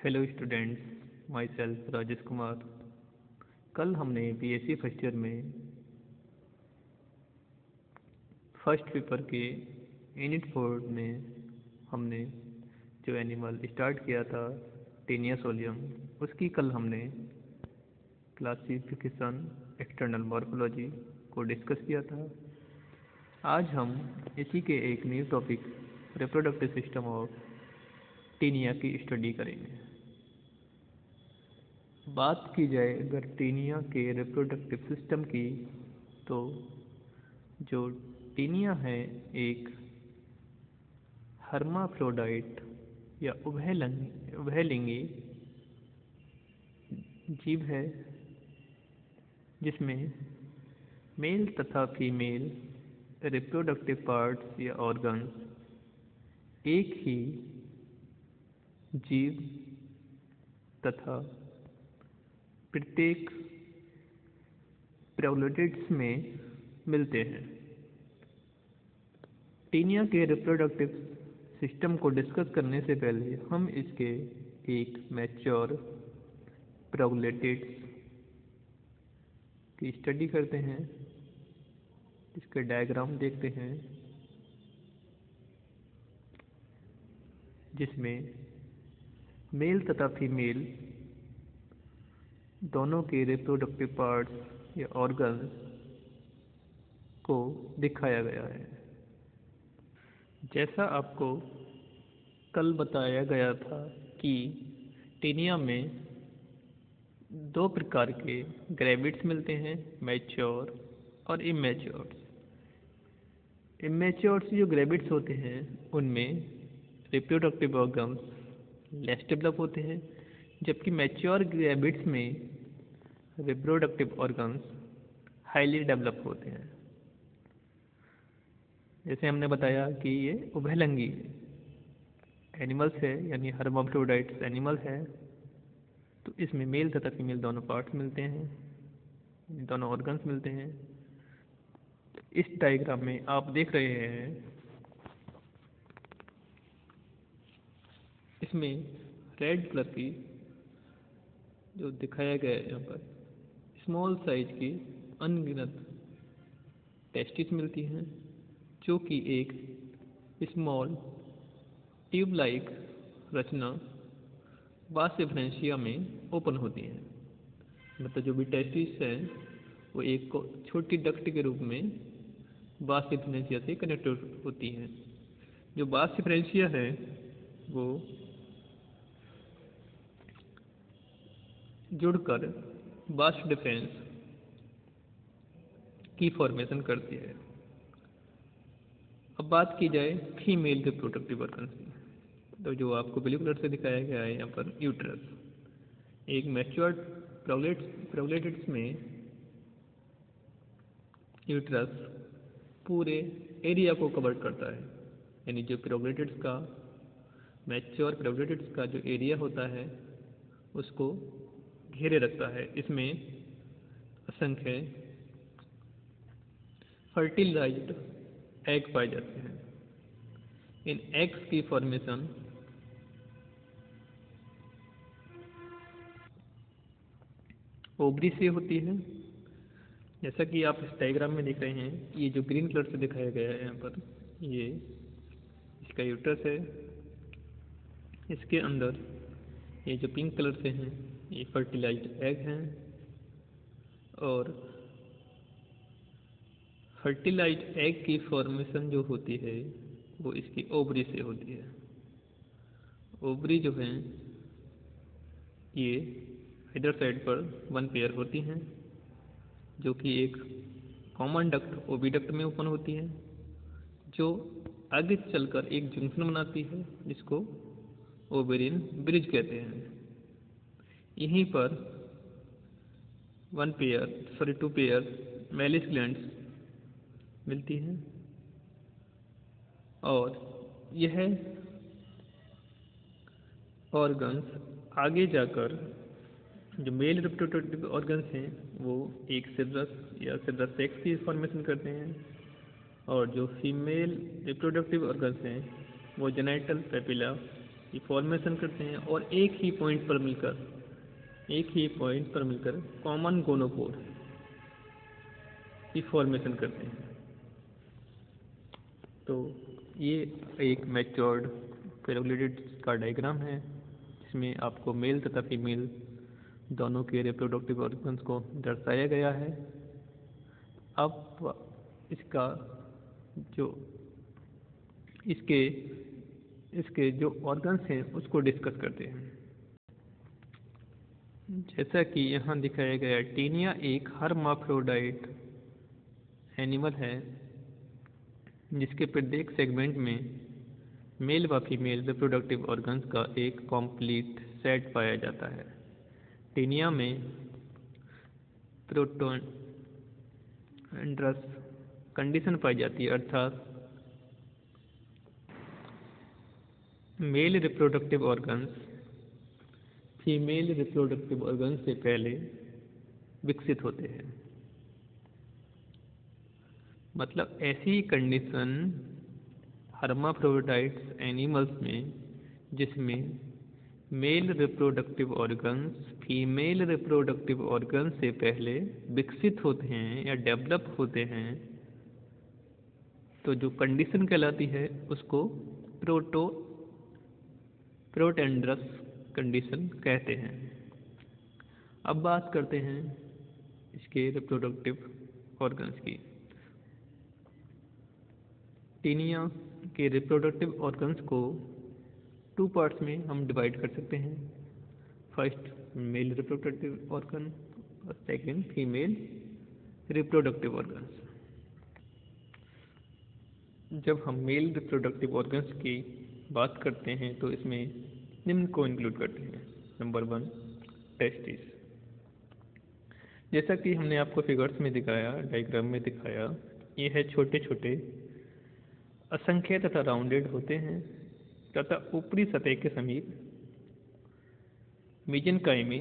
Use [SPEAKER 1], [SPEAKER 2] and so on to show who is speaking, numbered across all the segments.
[SPEAKER 1] Hello students, my self Rajesh Kumar. कल हमने BSc first year में फर्स्ट पेपर के यूनिट 4 में हमने जो एनिमल स्टार्ट किया था टेनिया सोलियम, उसकी कल हमने क्लासिफिकेशन एक्सटर्नल मॉर्फोलॉजी को डिस्कस किया था। आज हम इसी के एक new topic reproductive system of Taenia की स्टडी करेंगे। बात की जाए अगर टेनिया के रिप्रोडक्टिव सिस्टम की, तो जो टेनिया है एक हर्माफ्रोडाइट या उभयलिंगी जीव है, जिसमें मेल तथा फीमेल रिप्रोडक्टिव पार्ट्स या ऑर्गन्स एक ही जीव तथा प्रत्येक प्रोलैटिड्स में मिलते हैं। टेनिया के रिप्रोडक्टिव सिस्टम को डिस्कस करने से पहले हम इसके एक मैच्योर प्रोलैटिड्स की स्टडी करते हैं। इसके डायग्राम देखते हैं, जिसमें मेल तथा फीमेल दोनों के रिप्रोडक्टिव पार्ट्स या ऑर्गन्स को दिखाया गया है। जैसा आपको कल बताया गया था कि टेनिया में दो प्रकार के ग्रेविड्स मिलते हैं, मैच्योर और इमैच्योर। इमैच्योर जो ग्रेविड्स होते हैं उनमें रिप्रोडक्टिव ऑर्गन्स लेस डेवलप होते हैं, जबकि मैच्योर ग्रेविड्स में रिप्रोडक्टिव ऑर्गन्स हाईली डेवलप होते हैं। जैसे हमने बताया कि ये उभयलिंगी एनिमल्स है, यानी हर्माफ्रोडाइट्स एनिमल है, तो इसमें मेल तथा फीमेल दोनों पार्ट्स मिलते हैं, दोनों ऑर्गन्स मिलते हैं। इस डायग्राम में आप देख रहे हैं, इसमें रेड कलर की जो दिखाया गया है यहाँ पर स्मॉल साइज की अनगिनत टेस्टिस मिलती हैं, जो कि एक स्मॉल ट्यूब लाइक रचना वास डिफरेंशिया में ओपन होती हैं। मतलब जो भी टेस्टिस है वो एक छोटी डक्ट के रूप में वास डिफरेंशिया से कनेक्ट होती हैं। जो वास डिफरेंशिया है वो जुड़कर वास डिफरेंस की फॉर्मेशन करती है। अब बात की जाए फीमेल रिप्रोडक्टिव ऑर्गन्स की, तो जो आपको ब्लू कलर से दिखाया गया है यहाँ पर यूट्रस, एक मैच्योर्ड प्रोलैटिड्स में यूट्रस पूरे एरिया को कवर करता है, यानी जो प्रोलैटिड्स का मैच्योर प्रोलैटिड्स का जो एरिया होता है उसको घेरे रखता है। इसमें असंख्य फर्टिलाइज्ड एग पाए जाते हैं। इन एग्स की फॉर्मेशन ओवरी से होती है। जैसा कि आप इस डायग्राम में देख रहे हैं, ये जो ग्रीन कलर से दिखाया गया है यहाँ पर, ये इसका यूट्रस है। इसके अंदर ये जो पिंक कलर से हैं ये फर्टिलाइज्ड एग हैं, और फर्टिलाइज्ड एग की फॉर्मेशन जो होती है वो इसकी ओवरी से होती है। ओवरी जो हैं ये इधर साइड पर वन पेयर होती हैं, जो कि एक कॉमन डक्ट ओविडक्ट में ओपन होती है, जो आगे चलकर एक जंक्शन बनाती है जिसको ओवेरियन ब्रिज कहते हैं। यहीं पर टू पेयर मैलिस ग्लैंड्स मिलती हैं, और यह ऑर्गन्स आगे जाकर जो मेल रिप्रोडक्टिव ऑर्गन्स हैं वो एक सिरस या सिरस सेक्स की फॉर्मेशन करते हैं, और जो फीमेल रिप्रोडक्टिव ऑर्गन्स हैं वो जेनिटल पेपिला की फॉर्मेशन करते हैं और एक ही पॉइंट पर मिलकर कॉमन गोनोपोर की फॉर्मेशन करते हैं। तो ये एक मैच्योर्ड फेरोग्लिडिड का डायग्राम है, जिसमें आपको मेल तथा फीमेल दोनों के रिप्रोडक्टिव ऑर्गन्स को दर्शाया गया है। अब इसका जो इसके जो ऑर्गन्स हैं उसको डिस्कस करते हैं। जैसा कि यहाँ दिखाया गया, टीनिया एक हर्माफ्रोडाइट एनिमल है जिसके प्रत्येक सेगमेंट में मेल व फीमेल रिप्रोडक्टिव ऑर्गन्स का एक कॉम्प्लीट सेट पाया जाता है। टीनिया में प्रोटोएंड्रस कंडीशन पाई जाती है, अर्थात mail reproductive organs female reproductive organs से पहले विकसित होते हैं। मतलब ऐसी कंडीशन हर्माफ्रोडाइट्स एनिमल्स में जिसमें mail reproductive organs female reproductive organ से पहले विकसित होते हैं या डेवलप होते हैं, तो जो कंडीशन कहलाती है उसको प्रोटेंड्रस कंडीशन कहते हैं। अब बात करते हैं इसके रिप्रोडक्टिव ऑर्गन्स की। टीनिया के रिप्रोडक्टिव ऑर्गन्स को 2 पार्ट्स में हम डिवाइड कर सकते हैं। फर्स्ट मेल रिप्रोडक्टिव ऑर्गन और सेकंड फीमेल रिप्रोडक्टिव ऑर्गन्स। जब हम मेल रिप्रोडक्टिव ऑर्गन्स की बात करते हैं तो इसमें निम्न को इंक्लूड करते हैं। Number 1 testis. जैसा कि हमने आपको फिगर्स में दिखाया, डायग्राम में दिखाया, ये है छोटे छोटे असंख्य तथा राउंडेड होते हैं तथा ऊपरी सतह के समीप मीजेनकाइमी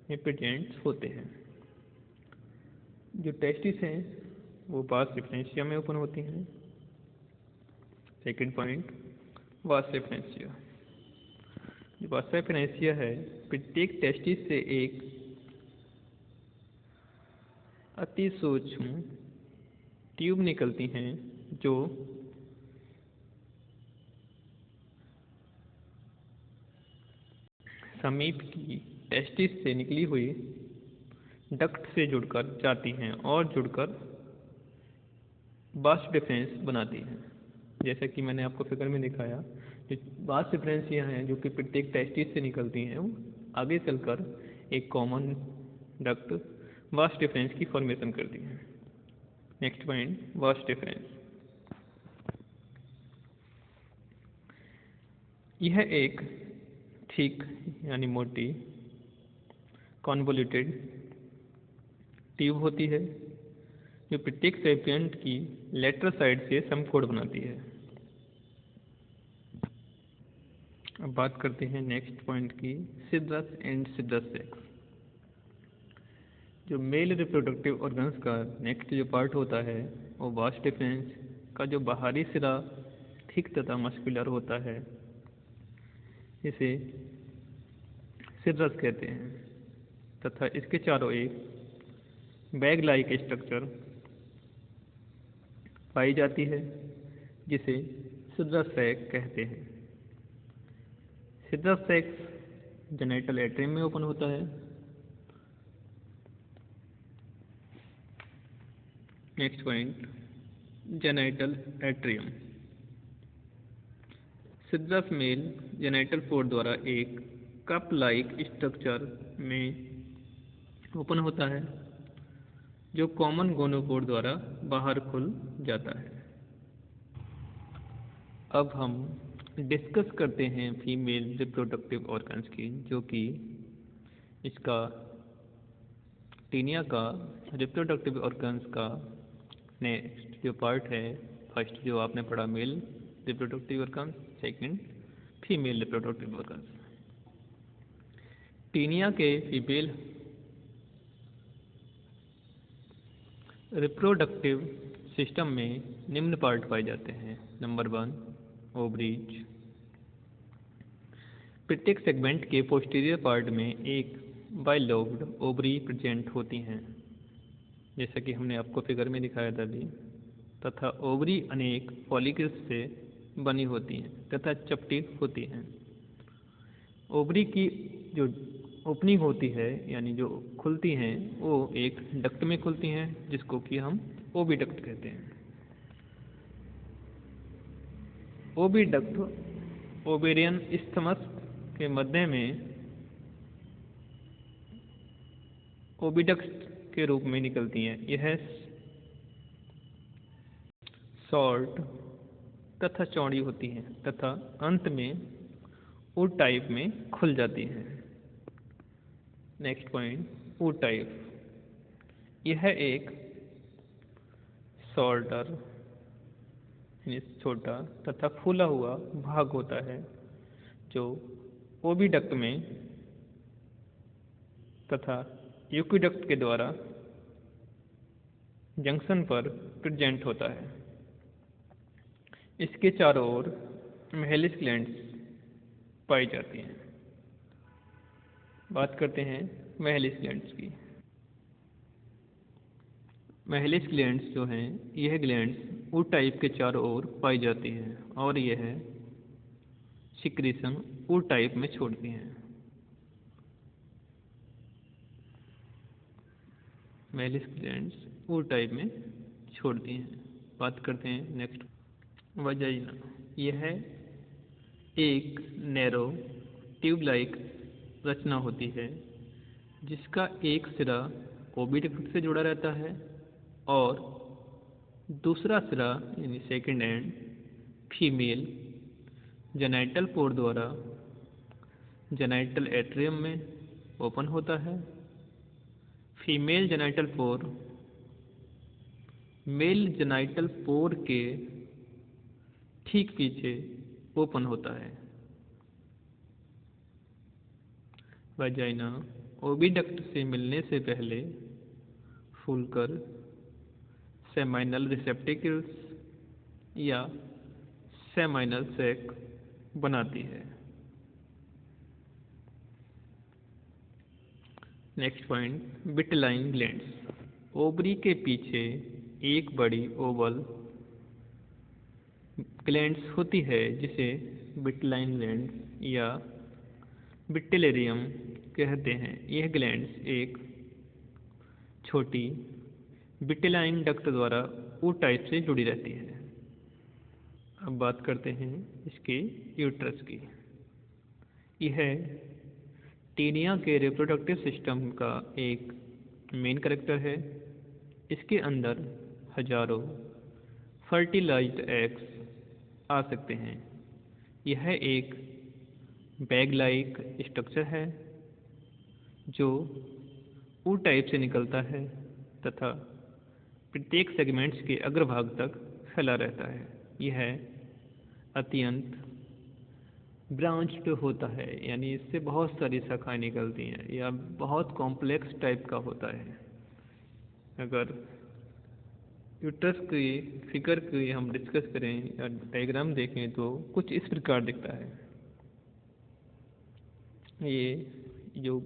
[SPEAKER 1] में प्रेजेंट होते हैं। जो टेस्टिस हैं वो वास डिफरेंशिया में ओपन होती हैं। सेकंड पॉइंट वास डिफरेंशिया। जो वास डिफरेंशिया है, प्रत्येक टेस्टिस से एक अति सूक्ष्म ट्यूब निकलती हैं जो समीप की टेस्टिस से निकली हुई डक्ट से जुड़कर जाती हैं और जुड़कर वास डिफरेंस बनाती हैं। जैसा कि मैंने आपको फिगर में दिखाया, जो वास डिफरेंशिया हैं जो कि प्रत्येक टेस्टिस से निकलती हैं, वो आगे चलकर एक कॉमन डक्ट वास डिफरेंस की फॉर्मेशन करती हैं। Next point vas deferens. यह एक थिक यानी मोटी कॉन्वोल्यूटेड ट्यूब होती है जो प्रत्येक सेपिएंट की लेटरल साइड से समकोण बनाती है। अब बात करते हैं नेक्स्ट पॉइंट की, सिब्रस एंड सिब्रस सेक्स। जो मेल रिप्रोडक्टिव ऑर्गन्स का नेक्स्ट जो पार्ट होता है वो वास डिफरेंस का जो बाहरी सिरा थिक तथा मस्कुलर होता है, इसे सिब्रस कहते हैं तथा इसके चारों एक बैग लाइक स्ट्रक्चर पाई जाती है जिसे सिब्रस सैक कहते हैं। सिब्रस सैक जेनिटल एट्रियम में ओपन होता है। Next point genital atrium. Cirrus male genital pore द्वारा एक कप लाइक स्ट्रक्चर में ओपन होता है जो कॉमन गोनोपोड द्वारा बाहर खुल जाता है। अब हम डिस्कस करते हैं फीमेल रिप्रोडक्टिव ऑर्गन्स की, जो कि इसका टीनिया का रिप्रोडक्टिव ऑर्गन्स का नेक्स्ट जो पार्ट है। फर्स्ट जो आपने पढ़ा male reproductive organs, second female reproductive organs. Taenia के फीमेल रिप्रोडक्टिव सिस्टम में निम्न पार्ट पाए जाते हैं। नंबर 1 ओवरीज, प्रत्येक सेगमेंट के पोस्टीरियर पार्ट में एक बाइलोब्ड ओवरी प्रेजेंट होती हैं, जैसा कि हमने आपको फिगर में दिखाया था अभी, तथा ओवरी अनेक फॉलिकल्स से बनी होती हैं तथा चपटी होती हैं। ओवरी की जो ओपनिंग होती है यानी जो खुलती हैं वो एक डक्ट में खुलती हैं जिसको कि हम ओविडक्ट कहते हैं। ओविडक्ट ओवेरियन इस्थमस के मध्य में ओविडक्ट के रूप में निकलती हैं। यह शॉर्ट तथा चौड़ी होती हैं तथा अंत में ओ टाइप में खुल जाती हैं। नेक्स्ट पॉइंट, ओ टाइप। यह एक शॉर्टर छोटा तथा फूला हुआ भाग होता है जो ओविडक्ट में तथा एक्विडक्ट के द्वारा जंक्शन पर प्रेजेंट होता है। इसके चारों ओर मेलिस ग्लैंड्स पाई जाती हैं। बात करते हैं मेलिस ग्लैंड्स की। मेलिस ग्लैंड्स जो हैं यह ग्लैंड्स ओ टाइप के चारों ओर पाई जाती हैं और यह सिक्रीशन ओ टाइप में छोड़ती हैं। मेलिस ग्लैंड्स ओ टाइप में छोड़ती हैं। बात करते हैं नेक्स्ट, वजाइना। यह एक नैरो ट्यूब लाइक रचना होती है जिसका एक सिरा ओविडक्ट से जुड़ा रहता है और दूसरा सिरा यानी सेकंड एंड फीमेल जेनाइटल पोर द्वारा जेनाइटल एट्रियम में ओपन होता है। फीमेल जेनाइटल पोर मेल जेनाइटल पोर के ठीक पीछे ओपन होता है। वजाइना ओविडक्ट से मिलने से पहले फूलकर सेमाइनल रिसेप्टिकल्स या सेमाइनल सैक बनाती है। Next point, vitelline glands. Ovary के पीछे एक बड़ी ओवल ग्लैंड्स होती है जिसे विटिलाइन ग्लैंड्स या विटिलेरियम कहते हैं। यह ग्लैंड्स एक छोटी विटिलाइन डक्ट द्वारा ओ टाइप से जुड़ी रहती है। अब बात करते हैं इसके यूट्रस की। यह टीनिया के रिप्रोडक्टिव सिस्टम का एक मेन कैरेक्टर है। इसके अंदर हजारों फर्टिलाइज्ड एग्स आ सकते हैं। यह एक बैग लाइक स्ट्रक्चर है जो ओ टाइप से निकलता है तथा प्रत्येक सेगमेंट्स के अग्रभाग तक फैला रहता है। यह अत्यंत ब्रांच्ड होता है यानी इससे बहुत सारी शाखाएं निकलती हैं या बहुत कॉम्प्लेक्स टाइप का होता है। अगर यूट्रस की फिगर की हम डिस्कस करें या डायग्राम देखें तो कुछ इस प्रकार दिखता है। ये जो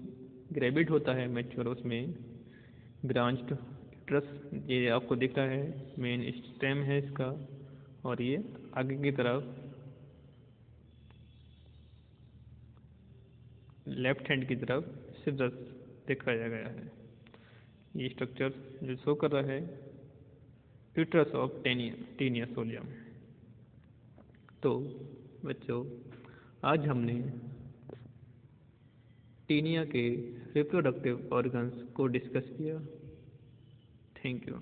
[SPEAKER 1] ग्रेविड होता है मैच्योर उसमें ब्रांच्ड यूट्रस ये आपको दिख रहा है, मेन स्टेम है इसका और ये आगे की तरफ लेफ्ट हैंड की तरफ सिजर्स दिखाया गया है। ये स्ट्रक्चर जो शो कर रहा है यूट्रस ऑफ टीनिया सोलियम। तो बच्चों आज हमने टीनिया के रिप्रोडक्टिव ऑर्गन्स को डिस्कस किया। Thank you.